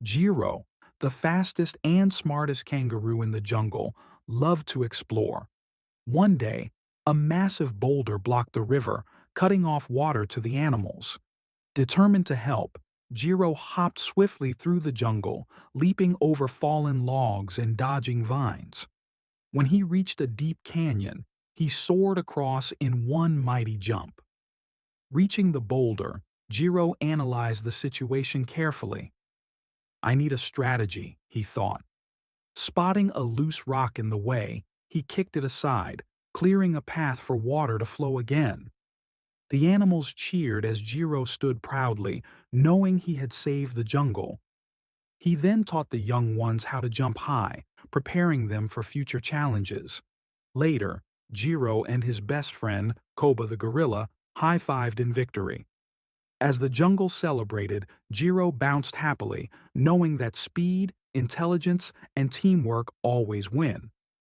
Jiro, the fastest and smartest kangaroo in the jungle, loved to explore. One day, a massive boulder blocked the river, cutting off water to the animals. Determined to help, Jiro hopped swiftly through the jungle, leaping over fallen logs and dodging vines. When he reached a deep canyon, he soared across in one mighty jump. Reaching the boulder, Jiro analyzed the situation carefully. I need a strategy, he thought. Spotting a loose rock in the way, he kicked it aside, clearing a path for water to flow again. The animals cheered as Jiro stood proudly, knowing he had saved the jungle. He then taught the young ones how to jump high, preparing them for future challenges. Later, Jiro and his best friend, Koba the gorilla, high-fived in victory. As the jungle celebrated, Jiro bounced happily, knowing that speed, intelligence, and teamwork always win.